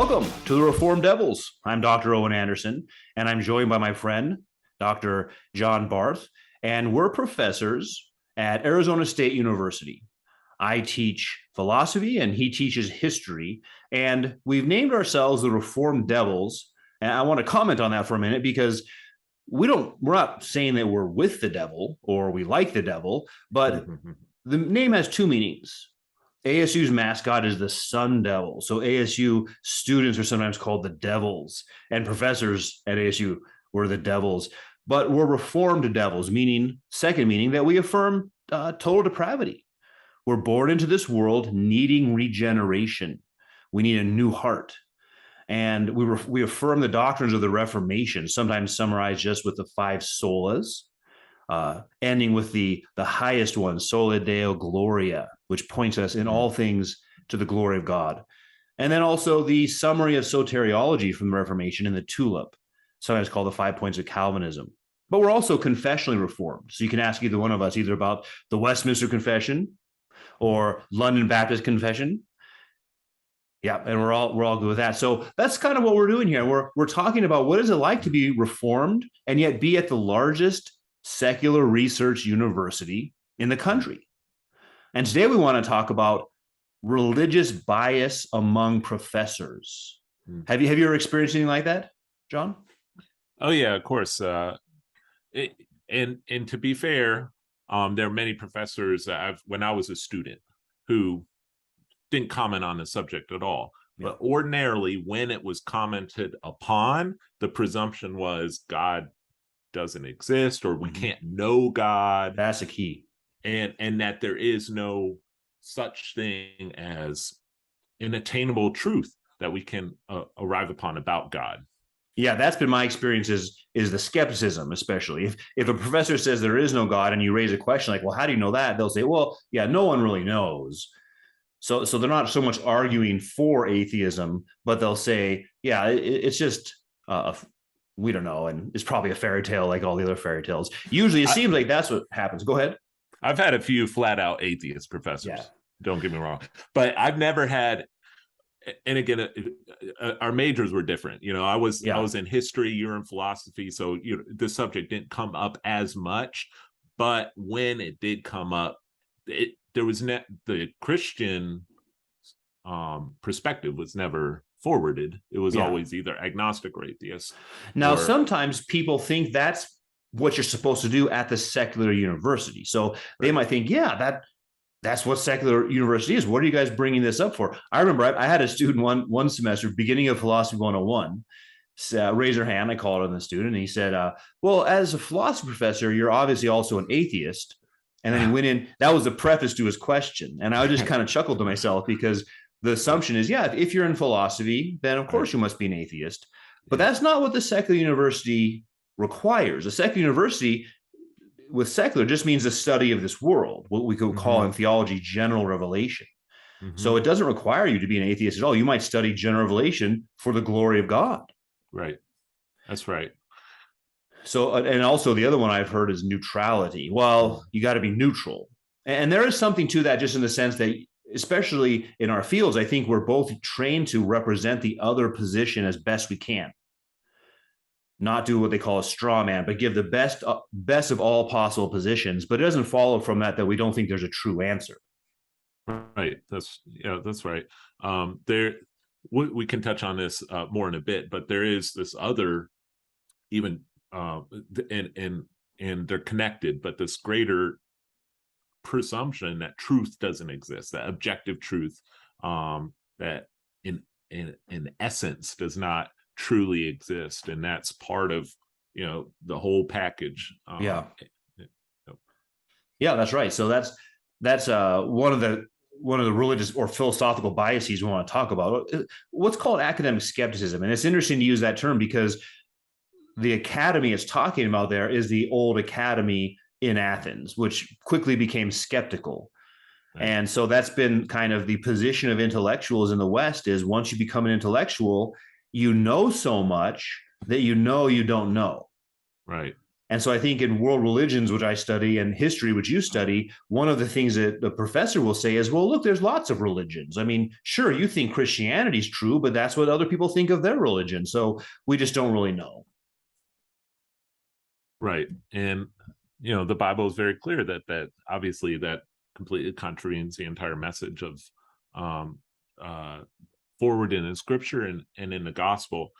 Welcome to the Reformed Devils. I'm Dr. Owen Anderson, and I'm joined by my friend, Dr. John Barth, and we're professors at Arizona State University. I teach philosophy, and he teaches history, and we've named ourselves the Reformed Devils. And I want to comment on that for a minute because we're not saying that we're with the devil or we like the devil, but the name has two meanings. ASU's mascot is the Sun Devil. So ASU students are sometimes called the Devils, and professors at ASU were the Devils. But we're Reformed Devils, second meaning that we affirm total depravity. We're born into this world needing regeneration. We need a new heart. And we affirm the doctrines of the Reformation, sometimes summarized just with the five solas, ending with the highest one, Sola Deo Gloria, which points us in all things to the glory of God. And then also the summary of soteriology from the Reformation in the Tulip, sometimes called the 5 points of Calvinism. But we're also confessionally reformed. So you can ask either one of us either about the Westminster Confession or London Baptist Confession. Yeah, and we're all good with that. So that's kind of what we're doing here. We're talking about what is it like to be reformed and yet be at the largest secular research university in the country. And today we want to talk about religious bias among professors. Have you ever experienced anything like that, John? Oh yeah, of course. And to be fair, there are many professors when I was a student who didn't comment on the subject at all. Yeah. But ordinarily, when it was commented upon, the presumption was God doesn't exist, or we can't know God. That's the key. And that there is no such thing as an attainable truth that we can arrive upon about God. Yeah, that's been my experience is the skepticism, especially. If a professor says there is no God and you raise a question like, well, how do you know that? They'll say, well, yeah, no one really knows. So they're not so much arguing for atheism, but they'll say, yeah, it's just, we don't know. And it's probably a fairy tale like all the other fairy tales. Usually it seems like that's what happens. Go ahead. I've had a few flat out atheist professors. Yeah. Don't get me wrong. But I've never had, and again, our majors were different. You know, I was in history, you're in philosophy. So the subject didn't come up as much. But when it did come up, there was the Christian perspective was never forwarded. It was always either agnostic or atheist. Now, sometimes people think that's what you're supposed to do at the secular university. So they might think, that's what secular university is. What are you guys bringing this up for? I remember I had a student one semester, beginning of Philosophy 101, raise her hand. I called on the student, and he said, well, as a philosophy professor, you're obviously also an atheist. And then he went in, that was the preface to his question. And I just kind of chuckled to myself because the assumption is, if you're in philosophy, then of course you must be an atheist. But that's not what the secular university requires. A secular university with secular just means the study of this world, what we could call in theology general revelation. So it doesn't require you to be an atheist at all. You might study general revelation for the glory of God. Right. That's right. So, and also the other one I've heard is neutrality. Well, you got to be neutral. And there is something to that, just in the sense that, especially in our fields, I think we're both trained to represent the other position as best we can. Not do what they call a straw man, but give the best of all possible positions. But it doesn't follow from that we don't think there's a true answer. Right. That's right. We can touch on this more in a bit, but there is this other, even and they're connected, but this greater presumption that truth doesn't exist, that objective truth that in essence does not truly exist, and that's part of the whole package. That's right. So that's one of the religious or philosophical biases we want to talk about. What's called academic skepticism, and it's interesting to use that term because the academy it's talking about there is the old academy in Athens, which quickly became skeptical. Right. And so that's been kind of the position of intellectuals in the West is once you become an intellectual, you know so much that you know you don't know. Right. And so I think in world religions, which I study, and history, which you study, one of the things that the professor will say is, well, look, there's lots of religions. I mean, sure, you think Christianity is true, but that's what other people think of their religion. So we just don't really know. Right. And the Bible is very clear that obviously that completely contravenes the entire message of um forwarded in scripture and in the gospel.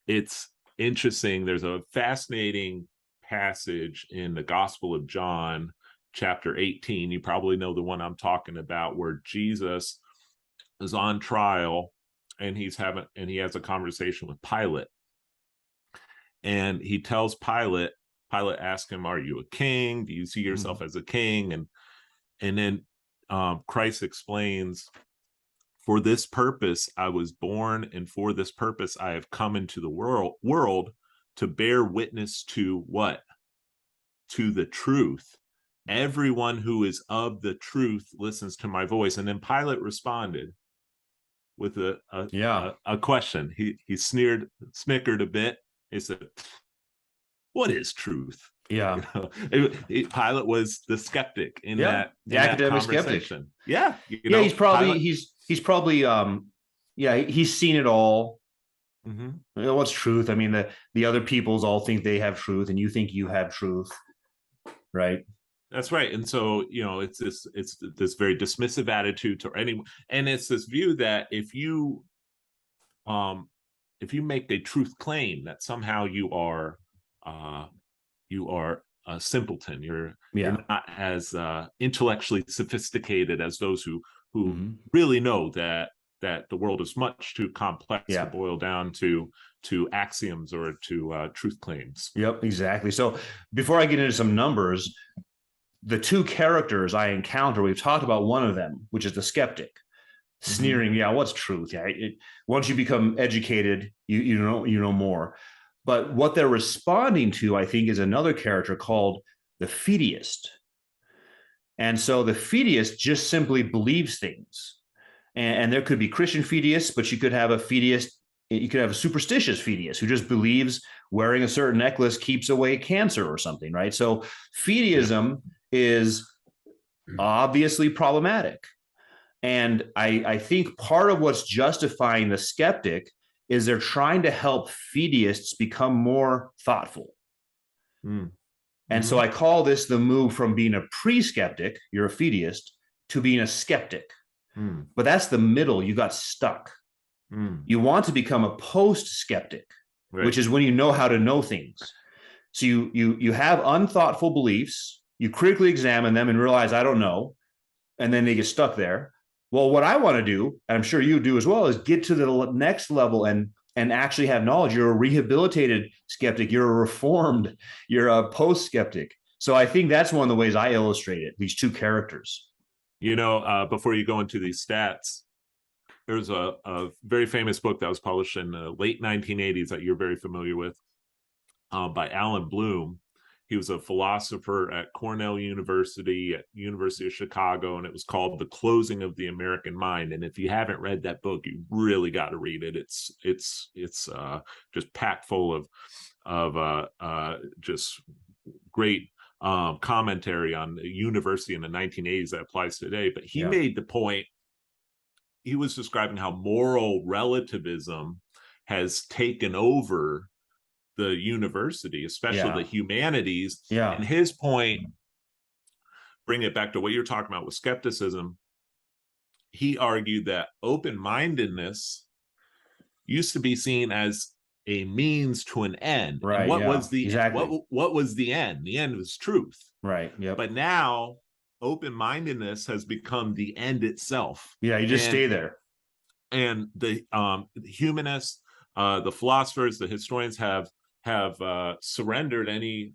It's interesting. There's a fascinating passage in the Gospel of John, chapter 18. You probably know the one I'm talking about, where Jesus is on trial and he has a conversation with Pilate. And he tells Pilate asks him, "Are you a king? Do you see yourself as a king?" And then Christ explains, "For this purpose I was born, and for this purpose I have come into the world to bear witness to what? To the truth. Everyone who is of the truth listens to my voice." And then Pilate responded with a question. He snickered a bit. He said, "What is truth?" Yeah. Pilate was the skeptic in that academic conversation. Skeptic. Yeah. He's probably he's seen it all. Mm-hmm. What's truth? I mean, the other peoples all think they have truth, and you think you have truth, right? That's right. And so, it's this very dismissive attitude to anyone, and it's this view that if you make a truth claim, that somehow you are a simpleton. You're not as intellectually sophisticated as those who really know that the world is much too complex to boil down to axioms or to truth claims. Yep, exactly. So before I get into some numbers, the two characters I encounter, we've talked about one of them, which is the skeptic, sneering. Yeah, what's truth? Yeah, once you become educated, you know more. But what they're responding to, I think, is another character called the fideist. And so the fideist just simply believes things. And there could be Christian fideists, but you could have a fideist, you could have a superstitious fideist who just believes wearing a certain necklace keeps away cancer or something, right? So fideism is obviously problematic. And I think part of what's justifying the skeptic is they're trying to help fideists become more thoughtful. And so I call this the move from being a pre-skeptic, you're a fideist, to being a skeptic. But that's the middle. You got stuck. You want to become a post-skeptic, which is when you know how to know things. So you have unthoughtful beliefs, you critically examine them and realize, I don't know, and then they get stuck there. Well, what I want to do, and I'm sure you do as well, is get to the next level and actually have knowledge. You're a rehabilitated skeptic. You're a reformed. You're a post-skeptic. So I think that's one of the ways I illustrate it, these two characters. Before you go into these stats, there's a very famous book that was published in the late 1980s that you're very familiar with, by Alan Bloom. He was a philosopher at Cornell University, at University of Chicago, and it was called The Closing of the American Mind. And if you haven't read that book, you really got to read it. It's just packed full of just great commentary on the university in the 1980s that applies today. But he made the point, he was describing how moral relativism has taken over the university, especially the humanities. And his point, bring it back to what you're talking about with skepticism, he argued that open-mindedness used to be seen as a means to an end. Right. And what was the what was the end? The end was truth. Right. Yep. But now open-mindedness has become the end itself. Yeah, you just stay there. And the humanists, the philosophers, the historians have surrendered any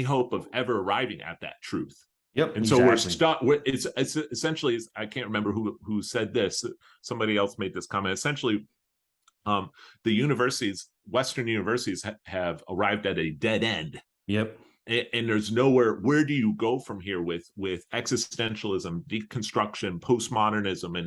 hope of ever arriving at that truth. Yep. And so we're stuck. It's essentially, I can't remember who said this. Somebody else made this comment. Essentially, the universities, Western universities, have arrived at a dead end. Yep. And there's nowhere. Where do you go from here with existentialism, deconstruction, postmodernism,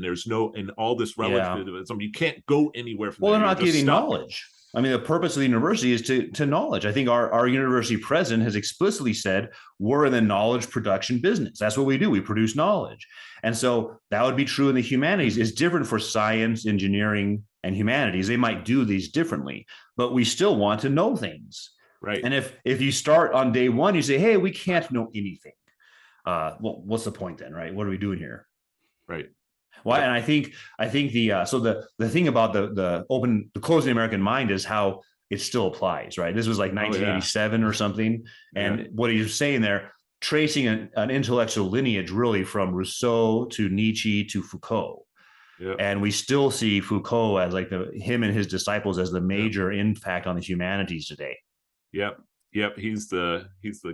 and all this relativism? You can't go anywhere from there. Well, they're not getting knowledge. I mean, the purpose of the university is to knowledge. I think our university president has explicitly said we're in the knowledge production business. That's what we do. We produce knowledge. And so that would be true in the humanities. It's different for science, engineering, and humanities. They might do these differently, but we still want to know things. Right. And if you start on day one, you say, hey, we can't know anything. Well, what's the point then, right? What are we doing here? Right. Well, and I think the thing about the closing American mind is how it still applies, right? This was like 1987 or something, and what he's saying there, tracing an intellectual lineage really from Rousseau to Nietzsche to Foucault, and we still see Foucault as like him and his disciples as the major impact on the humanities today. Yep, he's the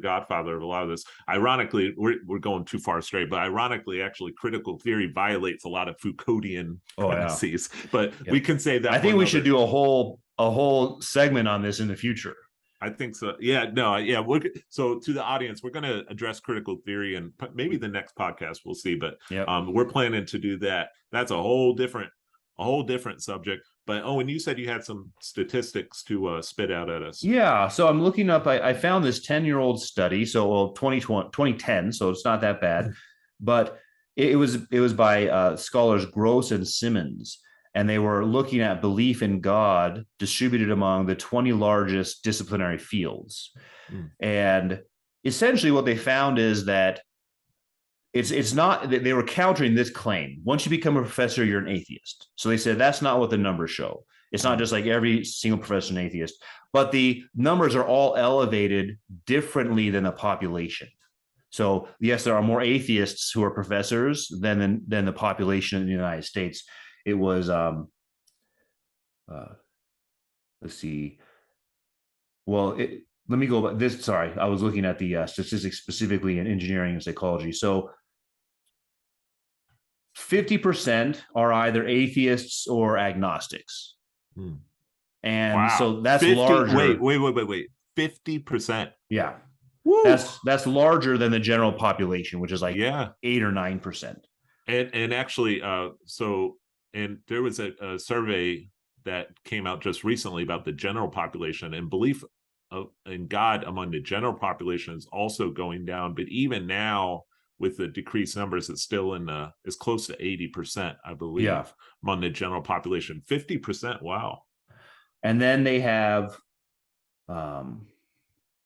godfather of a lot of this. Ironically, we're going too far straight, but ironically, actually, critical theory violates a lot of Foucauldian premises. But we can say that. I think we should do a whole segment on this in the future. I think so. So to the audience, we're going to address critical theory, and maybe the next podcast we'll see. But we're planning to do that. That's a whole different subject. But Owen, you said you had some statistics to spit out at us. Yeah, so I'm looking up. I found this 10-year-old study, so 2010, so it's not that bad, but it was by scholars Gross and Simmons, and they were looking at belief in God distributed among the 20 largest disciplinary fields, and essentially what they found is that it's not, they were countering this claim. Once you become a professor, you're an atheist. So they said that's not what the numbers show. It's not just like every single professor is an atheist, but the numbers are all elevated differently than the population. So yes, there are more atheists who are professors than the population in the United States. It was let's see. Well, let me go about this. Sorry, I was looking at the statistics specifically in engineering and psychology. So 50% are either atheists or agnostics. And so that's 50, larger. Wait. 50%. Yeah. Woo. That's larger than the general population, which is like 8 or 9%. And actually, and there was a survey that came out just recently about the general population, and belief in God among the general population is also going down. But even now, with the decreased numbers, it's still it's close to 80%, I believe, among the general population. 50%, wow. And then they have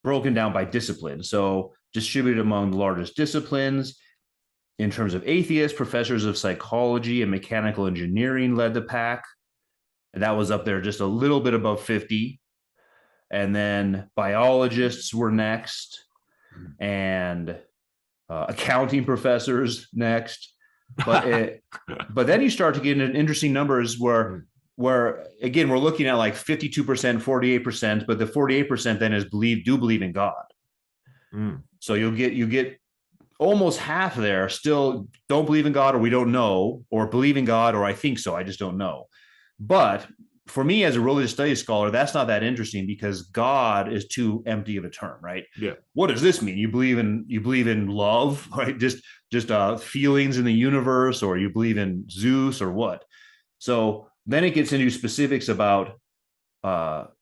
broken down by discipline. So distributed among the largest disciplines. In terms of atheists, professors of psychology and mechanical engineering led the pack. And that was up there just a little bit above 50. And then biologists were next, and accounting professors next. But then you start to get into interesting numbers where again, we're looking at like 52%, 48%, but the 48% then is do believe in God. So you get almost half there still don't believe in God, or we don't know, or believe in God, or I think so, I just don't know. But for me as a religious studies scholar, that's not that interesting, because God is too empty of a term, right? Yeah. What does this mean? You believe in love, right? Just feelings in the universe, or you believe in Zeus, or what? So then it gets into specifics about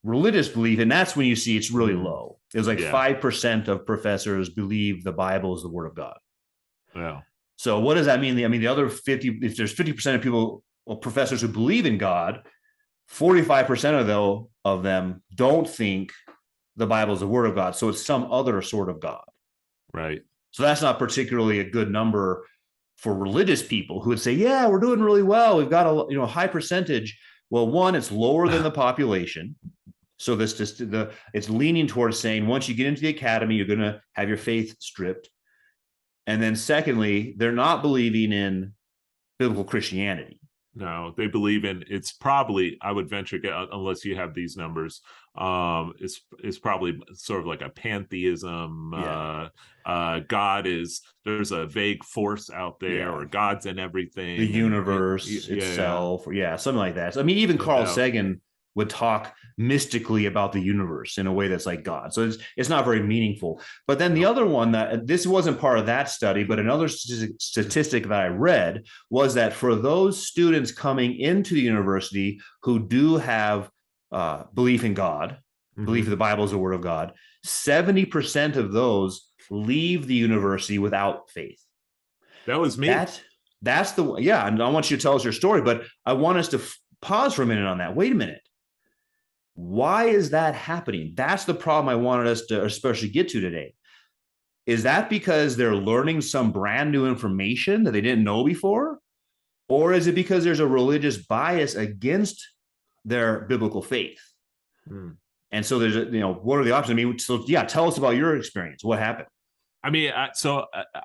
religious belief, and that's when you see it's really low. It was like 5% of professors believe the Bible is the Word of God. Wow. So what does that mean? I mean, the other 50, if there's 50% of people, professors who believe in God, 45% of them don't think the Bible is the Word of God. So it's some other sort of God. Right. So that's not particularly a good number for religious people who would say, yeah, we're doing really well. We've got a high percentage. Well, one, it's lower than the population. So it's leaning towards saying once you get into the academy, you're going to have your faith stripped. And then secondly, they're not believing in biblical Christianity. No, they believe in, it's probably, I would venture, unless you have these numbers, it's probably sort of like a pantheism. God is, there's a vague force out there, or God's in everything. The universe itself, something like that. So, I mean, even Carl Sagan would talk mystically about the universe in a way that's like God. So it's not very meaningful. But then the other one, that this wasn't part of that study, but another statistic that I read was that for those students coming into the university who do have belief in God, belief that the Bible is the word of God, 70% of those leave the university without faith. That was me. That's the, yeah. And I want you to tell us your story, but I want us to pause for a minute on that. Wait a minute. Why is that happening? That's the problem I wanted us to especially get to today. Is that because they're learning some brand new information that they didn't know before? Or is it because there's a religious bias against their biblical faith? And so there's, what are the options? I mean, so yeah, tell us about your experience. What happened? I mean,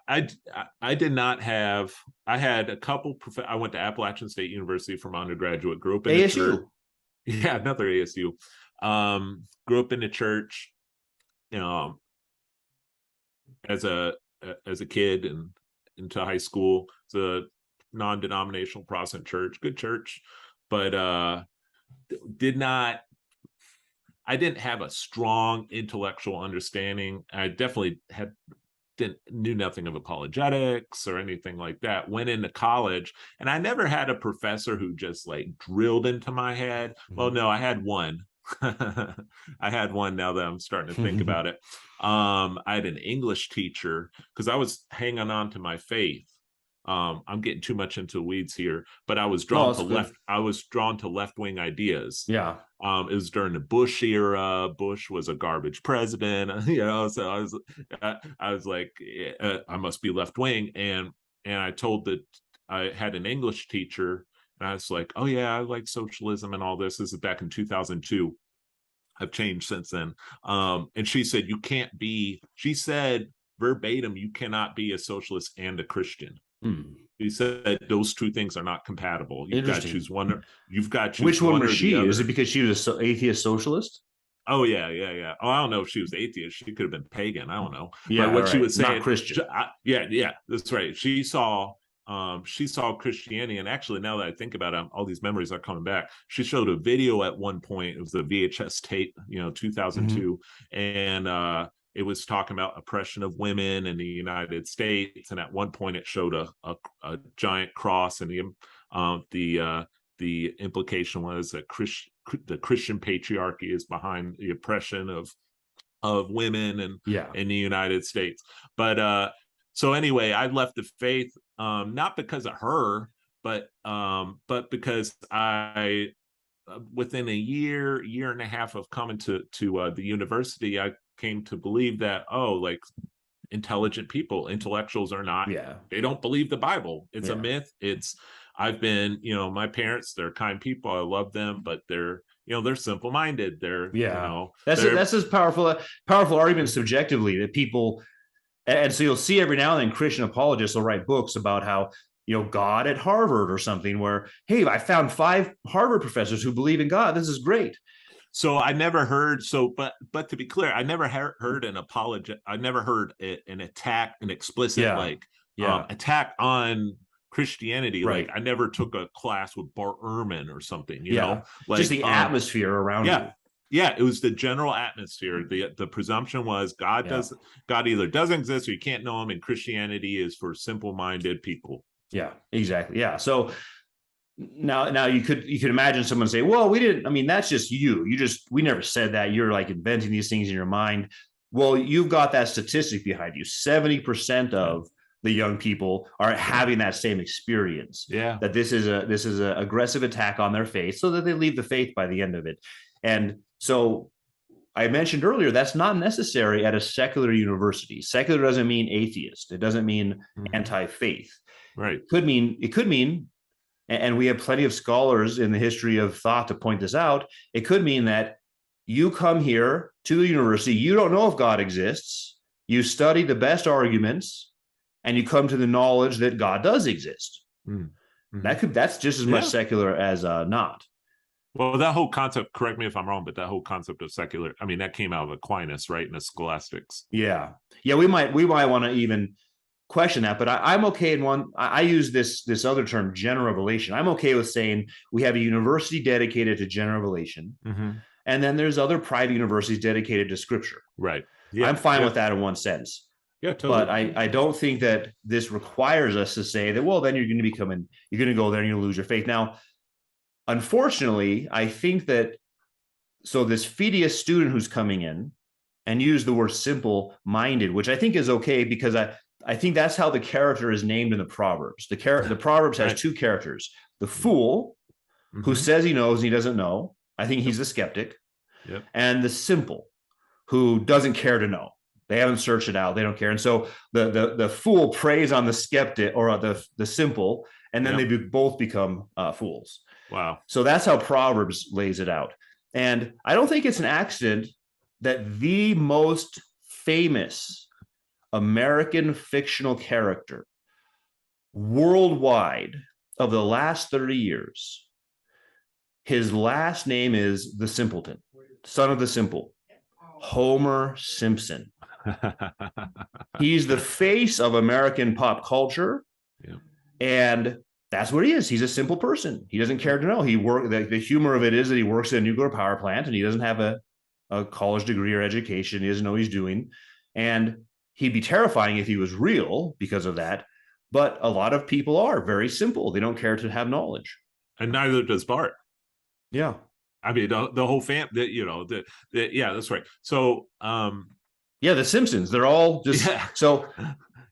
I did not have, I had a couple, I went to Appalachian State University from undergraduate, grew up in ASU. the church. Yeah, another ASU. Grew up in the church, as a kid and into high school. It's a non-denominational Protestant church, good church, but I didn't have a strong intellectual understanding. I definitely knew nothing of apologetics or anything like that. Went into college, and I never had a professor who just like drilled into my head. Well, no, I had one. I had one, now that I'm starting to think about it. I had an English teacher, because I was hanging on to my faith. I'm getting too much into weeds here, but I was drawn to left-wing ideas. Yeah. It was during the Bush era. Bush was a garbage president, so I was like, I must be left-wing. And I told that I had an English teacher, and I was like, oh yeah, I like socialism and all this. This is back in 2002. I've changed since then. And she said, she said verbatim, you cannot be a socialist and a Christian. He said those two things are not compatible. You've got to choose one. You've got to choose. Which one was she? Is it because she was an atheist socialist? Oh yeah. Oh, I don't know if she was atheist. She could have been pagan. I don't know. Yeah, but what she was saying, not Christian. Yeah, that's right. She saw Christianity, and actually, now that I think about it, all these memories are coming back. She showed a video at one point. It was a VHS tape, 2002, and it was talking about oppression of women in the United States. And at one point, it showed a giant cross, and the implication was that the Christian patriarchy is behind the oppression of women in the United States. But so anyway, I left the faith, not because of her, but because I, within a year and a half of coming to the university, I came to believe that, like, intellectuals are not, they don't believe the Bible. It's a myth. I've been, my parents, they're kind people. I love them, but they're simple-minded. That's this powerful argument subjectively that people, and so you'll see every now and then Christian apologists will write books about how, God at Harvard or something, where, hey, I found 5 Harvard professors who believe in God. This is great. So I never heard, but to be clear, I never heard an apology. I never heard an attack, an explicit attack on Christianity. Right. Like, I never took a class with Bart Ehrman or something, like, just the atmosphere around you. Yeah, it was the general atmosphere. The presumption was God either doesn't exist or you can't know him, and Christianity is for simple-minded people. Yeah, exactly. Yeah. So now you could imagine someone say, well, we didn't, I mean, that's just we never said that. You're like inventing these things in your mind. Well, you've got that statistic behind you. 70% of the young people are having that same experience. Yeah. That this is a aggressive attack on their faith, so that they leave the faith by the end of it. And so I mentioned earlier, that's not necessary at a secular university. Secular doesn't mean atheist. It doesn't mean anti-faith. Right. It could mean, and we have plenty of scholars in the history of thought to point this out, it could mean that you come here to the university, you don't know if God exists, you study the best arguments, and you come to the knowledge that God does exist. That's just as much secular as not. Well, that whole concept, correct me if I'm wrong, but that whole concept of secular, I mean, that came out of Aquinas, right? In the scholastics. Yeah. We might want to even question that, but I'm okay in one. I use this other term, general revelation. I'm okay with saying we have a university dedicated to general revelation, and then there's other private universities dedicated to scripture. Right. Yeah. I'm fine with that in one sense. Yeah, totally. But I don't think that this requires us to say that, well, then you're going to go there and you'll lose your faith. Now, unfortunately, I think that so this Phidias student who's coming in and use the word simple minded, which I think is okay because I think that's how the character is named in the Proverbs. The Proverbs has Right. two characters: the fool, who Mm-hmm. says he knows and he doesn't know. I think Yep. he's the skeptic, Yep. and the simple, who doesn't care to know. They haven't searched it out. They don't care. And so the fool preys on the skeptic or the simple, and then Yep. they both become fools. Wow. So that's how Proverbs lays it out. And I don't think it's an accident that the most famous American fictional character worldwide of the last 30 years, his last name is the Simpleton, son of the simple, Homer Simpson. He's the face of American pop culture. Yeah. And that's what he is. He's a simple person. He doesn't care to know. The humor of it is that he works at a nuclear power plant and he doesn't have a college degree or education. He doesn't know what he's doing. And he'd be terrifying if he was real because of that. But a lot of people are very simple. They don't care to have knowledge. And neither does Bart. Yeah. I mean, the whole family, yeah, that's right. So, yeah, the Simpsons, they're all just so.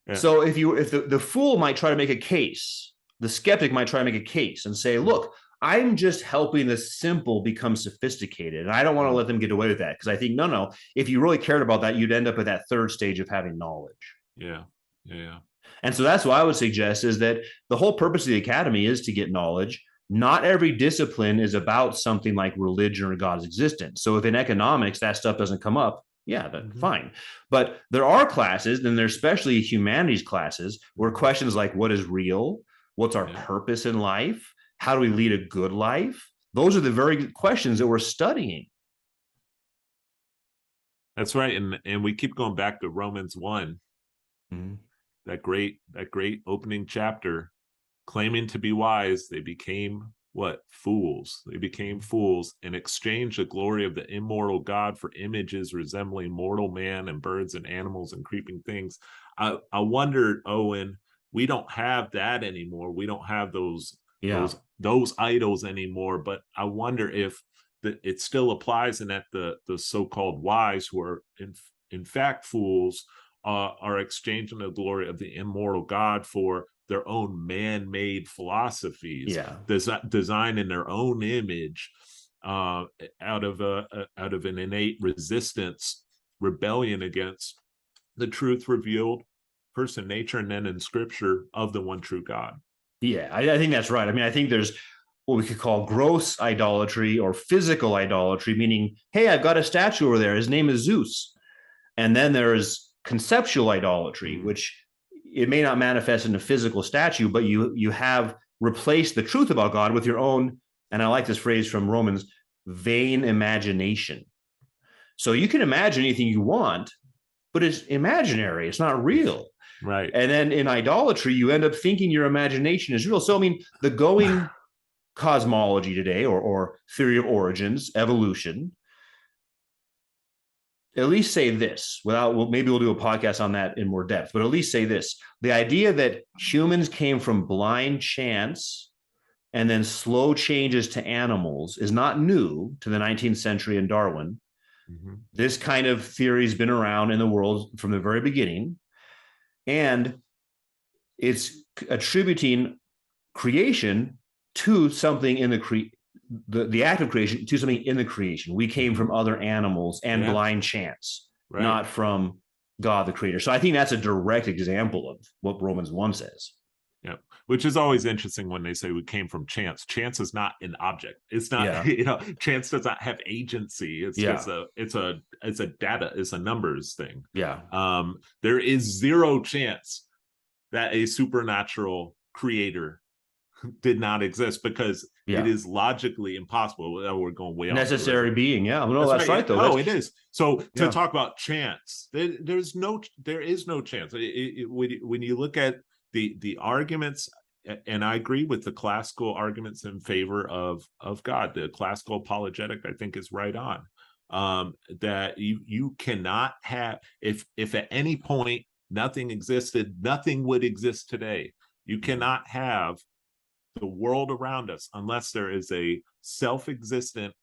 Yeah. So if the fool might try to make a case, the skeptic might try to make a case and say, look, I'm just helping the simple become sophisticated. And I don't want to let them get away with that. Because I think, no, if you really cared about that, you'd end up at that third stage of having knowledge. Yeah. Yeah. And so that's what I would suggest is that the whole purpose of the academy is to get knowledge. Not every discipline is about something like religion or God's existence. So if in economics that stuff doesn't come up, yeah, fine. But there are classes, and there's especially humanities classes, where questions like what is real, what's our purpose in life, how do we lead a good life? Those are the very questions that we're studying. That's right. And we keep going back to Romans 1, that great opening chapter, claiming to be wise, they became what? Fools. They became fools and exchanged the glory of the immortal God for images resembling mortal man and birds and animals and creeping things. I wonder, Owen, we don't have that anymore. We don't have those idols anymore. But I wonder if it still applies, and that the so-called wise, who are in fact fools, are exchanging the glory of the immortal God for their own man-made philosophies, designed in their own image, out of an innate resistance, rebellion against the truth revealed first in nature and then in Scripture of the one true God. Yeah, I think that's right. I mean, I think there's what we could call gross idolatry or physical idolatry, meaning, hey, I've got a statue over there. His name is Zeus. And then there's conceptual idolatry, which it may not manifest in a physical statue, but you have replaced the truth about God with your own, and I like this phrase from Romans, vain imagination. So you can imagine anything you want, but it's imaginary. It's not real. Right. And then in idolatry, you end up thinking your imagination is real. So, I mean, the going cosmology today, or theory of origins, evolution, at least say this maybe we'll do a podcast on that in more depth, but at least say this: the idea that humans came from blind chance and then slow changes to animals is not new to the 19th century and Darwin. This kind of theory has been around in the world from the very beginning, and it's attributing creation to something in the act of creation, to something in the creation. We came from other animals and blind chance, not from God the creator. So I think that's a direct example of what Romans 1 says. Yeah, which is always interesting when they say we came from chance. Chance is not an object. It's not, chance does not have agency. It's just it's a data, it's a numbers thing. Yeah. There is zero chance that a supernatural creator did not exist, because it is logically impossible. We're going way off. Necessary being. Yeah. No, that's right though. No, it is. So to talk about chance, there is no chance. When you look at the arguments, and I agree with the classical arguments in favor of God, the classical apologetic, I think, is right on. That you cannot have, if at any point nothing existed, nothing would exist today. You cannot have the world around us unless there is a self-existent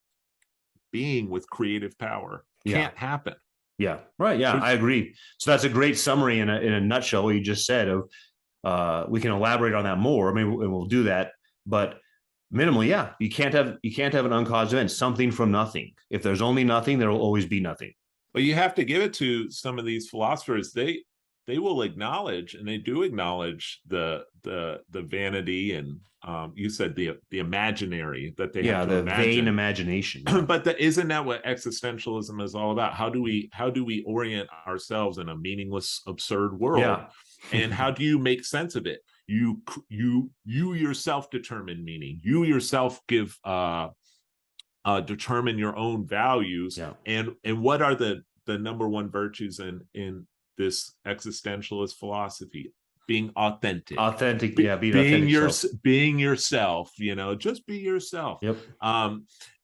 being with creative power. Can't happen. Yeah. Right. Yeah, I agree. So that's a great summary in a nutshell, what you just said. Of we can elaborate on that more. I mean, we'll do that, but minimally, yeah, you can't have an uncaused event, something from nothing. If there's only nothing, there will always be nothing. But you have to give it to some of these philosophers. They will acknowledge, and they do acknowledge the vanity, and you said the imaginary that they have to the imagine. vain imagination. But isn't that what existentialism is all about? How do we orient ourselves in a meaningless, absurd world? Yeah. And how do you make sense of it? You yourself determine meaning. You yourself give determine your own values. Yeah. And what are the number one virtues in this existentialist philosophy? Being authentic. Being yourself, just be yourself. Yep.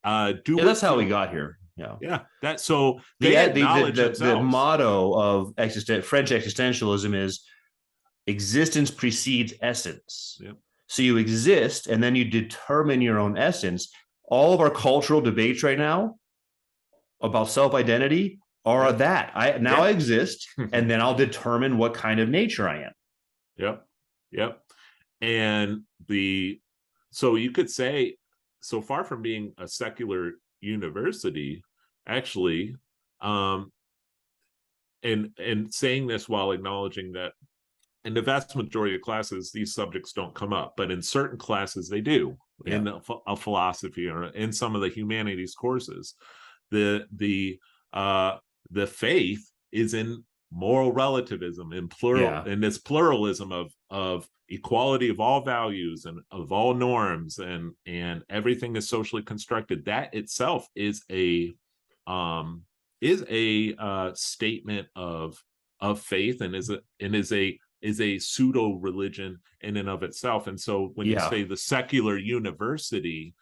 That's how we got here. That so the motto of French existentialism is existence precedes essence. Yep. So you exist and then you determine your own essence. All of our cultural debates right now about self-identity are that I exist and then I'll determine what kind of nature I am. Yep. And so you could say, so far from being a secular university, actually, and saying this while acknowledging that in the vast majority of classes, these subjects don't come up, but in certain classes they do. Yeah. In a philosophy or in some of the humanities courses, the faith is in moral relativism, in plural, and this pluralism of equality of all values and of all norms, and everything is socially constructed. That itself is a statement of faith, and is a pseudo religion in and of itself. And so when you say the secular university,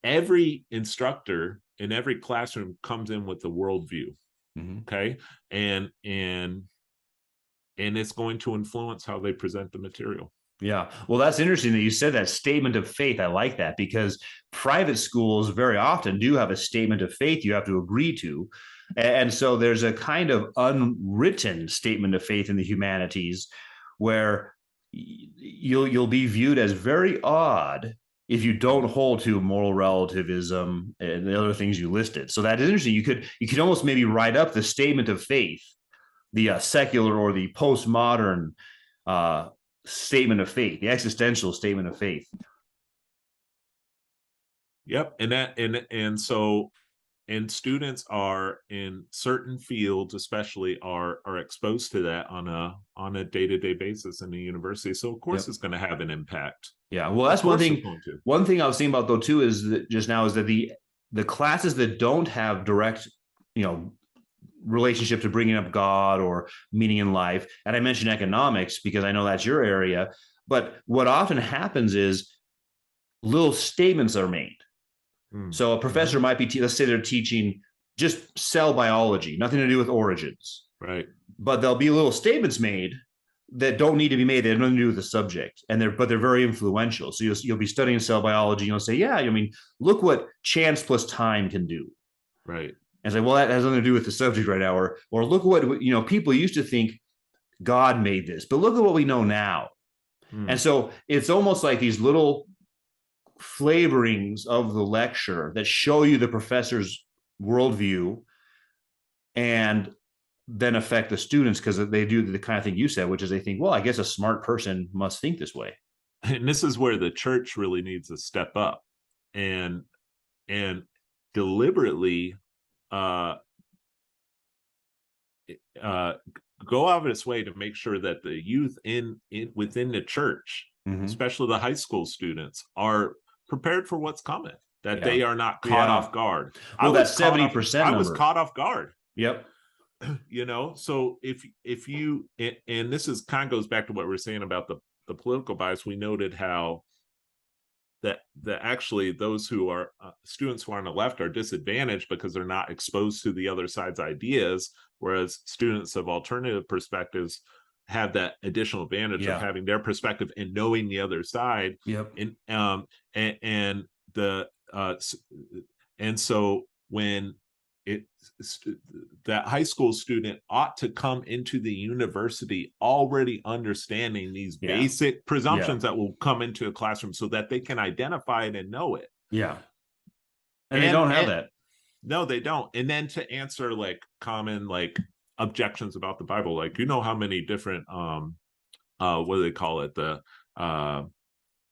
every instructor in every classroom comes in with a worldview. Mm-hmm. Okay. And it's going to influence how they present the material. Yeah. Well, that's interesting that you said that statement of faith. I like that, because private schools very often do have a statement of faith you have to agree to. And so there's a kind of unwritten statement of faith in the humanities where you'll be viewed as very odd if you don't hold to moral relativism and the other things you listed. So that is interesting. You could almost maybe write up the statement of faith, the secular or the postmodern statement of faith, the existential statement of faith. Yep. And students are in certain fields, especially are exposed to that on a day-to-day basis in the university. So of course it's going to have an impact. Yeah. Well, that's one thing. One thing I was thinking about though too is that just now is that the classes that don't have direct, relationship to bringing up God or meaning in life. And I mentioned economics because I know that's your area. But what often happens is little statements are made. So a professor might be, let's say they're teaching just cell biology, nothing to do with origins. Right. But there'll be little statements made that don't need to be made. They have nothing to do with the subject. But they're very influential. So you'll be studying cell biology and you'll say, look what chance plus time can do. Right. And say, well, that has nothing to do with the subject right now. Or look at what, people used to think God made this, but look at what we know now. And so it's almost like these little flavorings of the lecture that show you the professor's worldview and then affect the students because they do the kind of thing you said, which is they think, well, I guess a smart person must think this way. And this is where the church really needs to step up and deliberately go out of its way to make sure that the youth within the church, especially the high school students, are prepared for what's coming, that they are not caught off guard. Well, that's 70%. I was caught off guard. Yep. So if you, and this is kind of goes back to what we were saying about the political bias, we noted how that actually those who are students who are on the left are disadvantaged because they're not exposed to the other side's ideas, whereas students of alternative perspectives have that additional advantage of having their perspective and knowing the other side. Yep. And and so when it that high school student ought to come into the university already understanding these basic presumptions that will come into a classroom so that they can identify it and know it. Yeah. And they don't have that. No, they don't. And then to answer like common like objections about the Bible, like, you know, how many different what do they call it,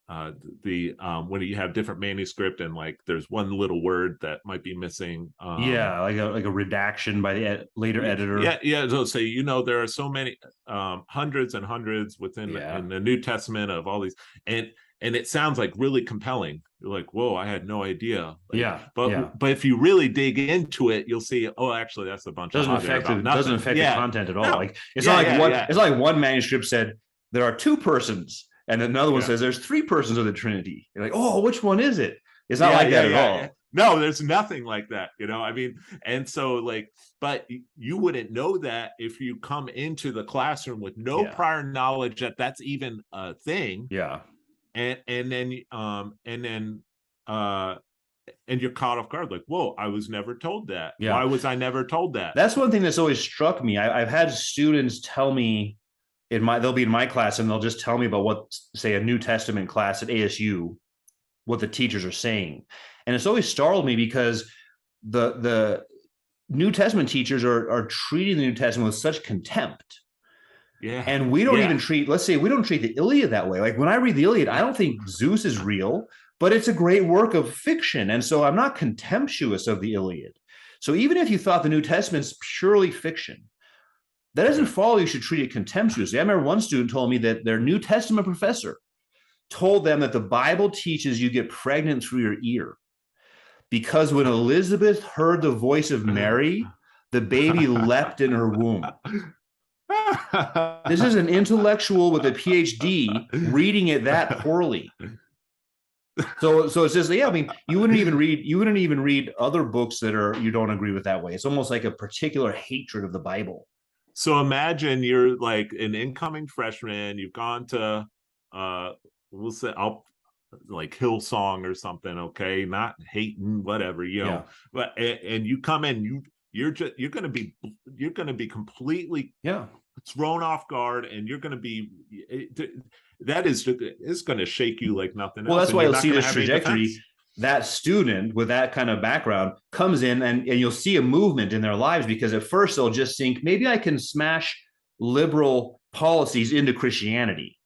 when you have different manuscript and like there's one little word that might be missing, like a redaction by the later editor. So say, you know, there are so many hundreds and hundreds within in the New Testament of all these, and it sounds like really compelling. You're like, whoa, I had no idea. Like, but if you really dig into it, you'll see, oh, actually that's a bunch doesn't of affect the content at all. No. Like it's not like one manuscript said there are two persons, and another one says there's three persons of the Trinity. You're like, oh, which one is it? It's not like that at all. No, there's nothing like that, you know. I mean, and so like, but you wouldn't know that if you come into the classroom with no prior knowledge that that's even a thing. Yeah. And then you're caught off guard, like, whoa, I was never told that. Why was I never told that? That's one thing that's always struck me. I've had students tell me they'll be in my class and they'll just tell me about what, say, a New Testament class at ASU, what the teachers are saying. And it's always startled me because the New Testament teachers are treating the New Testament with such contempt. Yeah. And we don't even treat, let's say we don't treat the Iliad that way. Like when I read the Iliad, I don't think Zeus is real, but it's a great work of fiction. And so I'm not contemptuous of the Iliad. So even if you thought the New Testament's purely fiction, that doesn't follow you should treat it contemptuously. I remember one student told me that their New Testament professor told them that the Bible teaches you get pregnant through your ear because when Elizabeth heard the voice of Mary, the baby leapt in her womb. This is an intellectual with a PhD reading it that poorly. So it's just, I mean, you wouldn't even read other books that you don't agree with that way. It's almost like a particular hatred of the Bible. So imagine you're like an incoming freshman, you've gone to we'll say like Hillsong or something, okay, not hating, whatever, you know, but and you come in, you're going to be completely thrown off guard, and you're going to be it's going to shake you like nothing else. Well, that's why you'll see this trajectory. That student with that kind of background comes in and you'll see a movement in their lives, because at first they'll just think, maybe I can smash liberal policies into Christianity.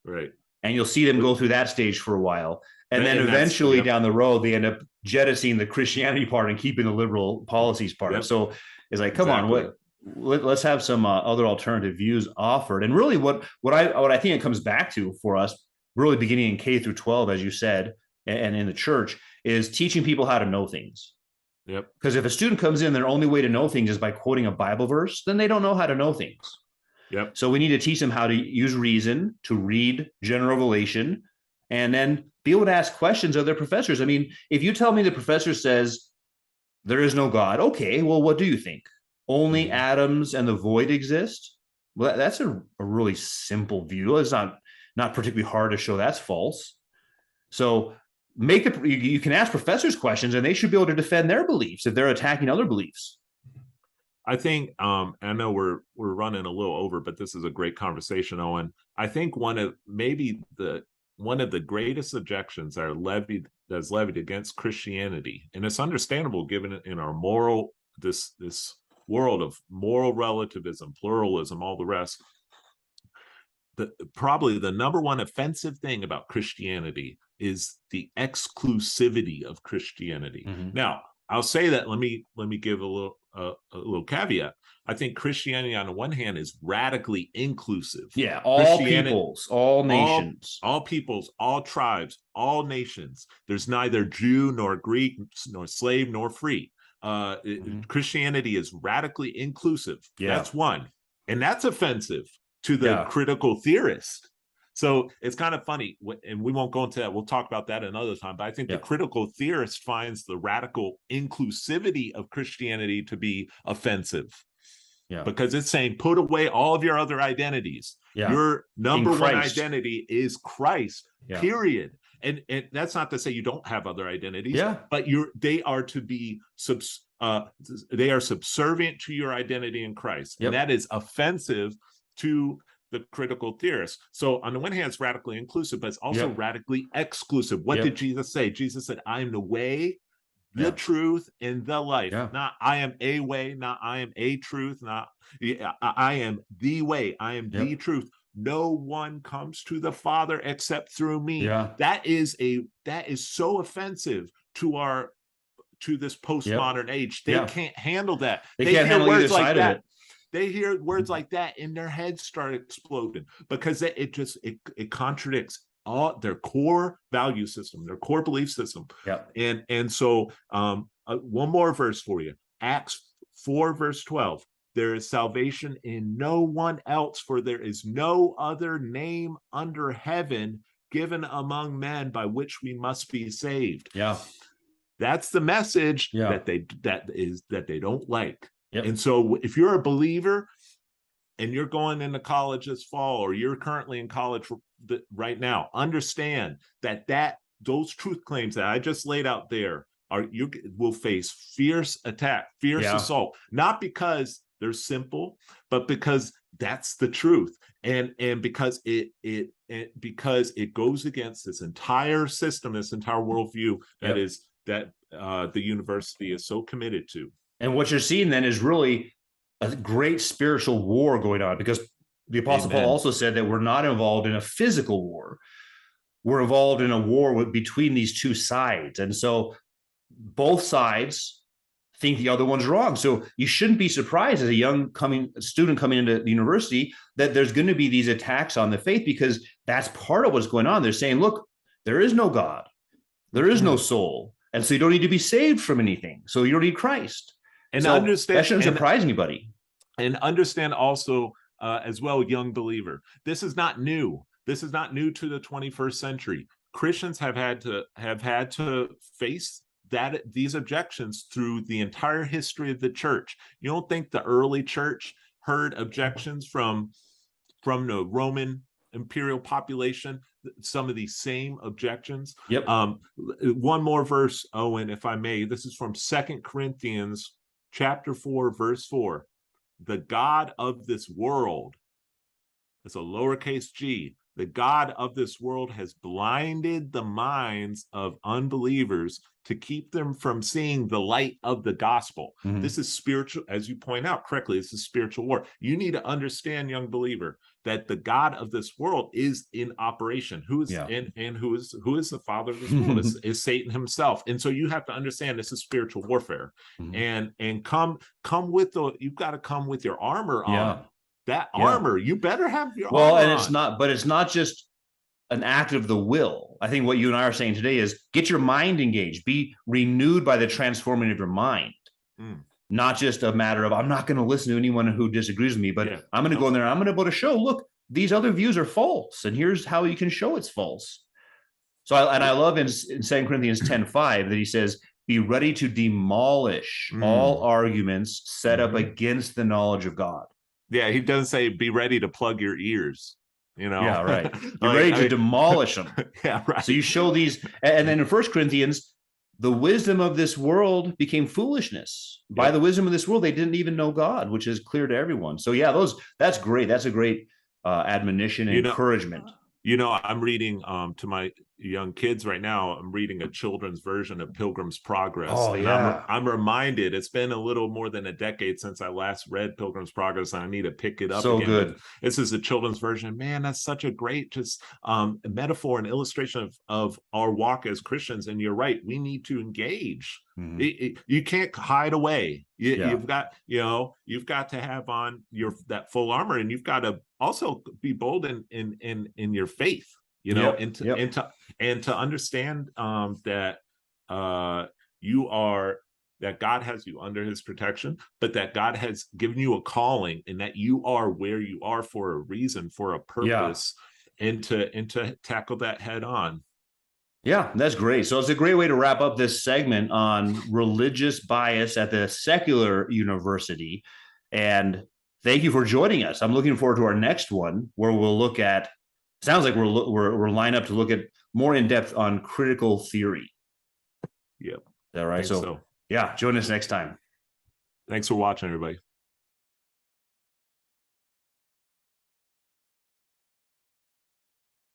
Right. And you'll see them go through that stage for a while. And then eventually down the road, they end up jettisoning the Christianity part and keeping the liberal policies part. So it's like, come on, let's have some other alternative views offered. And really what I think it comes back to for us, really beginning in K through 12, as you said, and in the church, is teaching people how to know things. Yep. Because if a student comes in, their only way to know things is by quoting a Bible verse, then they don't know how to know things. Yep. So we need to teach them how to use reason, to read general revelation, and then be able to ask questions of their professors. I mean, if you tell me the professor says there is no God, okay, well, what do you think? Only atoms and the void exist? Well, that's a really simple view. It's not particularly hard to show that's false. So you can ask professors questions, and they should be able to defend their beliefs if they're attacking other beliefs. I think I know we're running a little over, but this is a great conversation, Owen. I think one of the greatest objections that is levied against Christianity, and it's understandable given in our this world of moral relativism, pluralism, all the rest. Probably the number one offensive thing about Christianity is the exclusivity of Christianity. Mm-hmm. Now, I'll say that. Let me give a little caveat. I think Christianity, on the one hand, is radically inclusive. Yeah, all peoples, all nations, all peoples, all tribes, all nations. There's neither Jew nor Greek nor slave nor free. Christianity is radically inclusive. Yeah. That's one, and that's offensive to the critical theorist. So it's kind of funny, and we won't go into that. We'll talk about that another time. But I think the critical theorist finds the radical inclusivity of Christianity to be offensive. Yeah. because it's saying put away all of your other identities. Yeah. Your number one Christ. identity is Christ, Yeah. period. And that's not to say you don't have other identities, Yeah. but they are to be they are subservient to your identity in Christ. Yep. And that is offensive to the critical theorists. So on the one hand, it's radically inclusive, but it's also radically exclusive. What did Jesus say? Jesus said, I am the way, the truth, and the life. Not I am a way, not I am a truth, not I am the way, I am the truth. No one comes to the Father except through me. That is so offensive to this postmodern age. They can't handle that. They can't handle either side of it. They hear words like that and their heads start exploding because it contradicts all their core value system, their core belief system. And so one more verse for you. Acts 4 verse 12. There is salvation in no one else, for there is no other name under heaven given among men by which we must be saved. That's the message that they don't like. And so if you're a believer and you're going into college this fall, or you're currently in college right now, understand that those truth claims that I just laid out there you will face fierce attack, fierce assault, not because they're simple, but because that's the truth. And because it goes against this entire system, this entire worldview that the university is so committed to. And what you're seeing then is really a great spiritual war going on, because the Apostle Paul also said that we're not involved in a physical war. We're involved in a war between these two sides. And so both sides think the other one's wrong. So you shouldn't be surprised as a young student coming into the university that there's going to be these attacks on the faith, because that's part of what's going on. They're saying, look, there is no God. There is no soul. And so you don't need to be saved from anything. So you don't need Christ. And so understand, that shouldn't surprise anybody. And understand also as well, young believer, this is not new. This is not new to the 21st century. Christians have had to face these objections through the entire history of the church. You don't think the early church heard objections from the Roman imperial population, some of these same objections? One more verse, Owen, if I may. This is from 2 Corinthians chapter 4, verse 4. The God of this world, it's a lowercase g, the God of this world has blinded the minds of unbelievers to keep them from seeing the light of the gospel. This is spiritual, as you point out correctly, this is spiritual war. You need to understand, young believer, that the God of this world is in operation. Who is who is the father of this world? Is Satan himself. And so you have to understand this is spiritual warfare. And come with you've got to come with your armor on. That armor, you better have your armor on. It's not just an act of the will. I think what you and I are saying today is get your mind engaged, be renewed by the transforming of your mind. Not just a matter of, I'm not going to listen to anyone who disagrees with me, but I'm going to go in there and I'm going to be able to show, look, these other views are false, and here's how you can show it's false. So I love in 2 Corinthians 10:5 that he says, be ready to demolish all arguments set up against the knowledge of God. Yeah, he doesn't say be ready to plug your ears. Yeah, right. You're ready to demolish them. Right. So you show these, and then in 1 Corinthians, the wisdom of this world became foolishness. By the wisdom of this world, they didn't even know God, which is clear to everyone. So that's great. That's a great admonition and encouragement. I'm reading to my young kids right now. I'm reading a children's version of Pilgrim's Progress. Oh, yeah. I'm reminded, it's been a little more than a decade since I last read Pilgrim's Progress, and I need to pick it up so again. Good. But this is a children's version. Man, that's such a great metaphor and illustration of our walk as Christians. And you're right, we need to engage. You can't hide away. You've got to have on that full armor, and you've got to also be bold in your faith, and to understand that that God has you under his protection, but that God has given you a calling, and that you are where you are for a reason, for a purpose, and to tackle that head on. Yeah, that's great. So it's a great way to wrap up this segment on religious bias at the secular university. And thank you for joining us. I'm looking forward to our next one where we'll look at. Sounds like we're lined up to look at more in depth on critical theory. Yep. All right. So, so yeah, join us next time. Thanks for watching, everybody.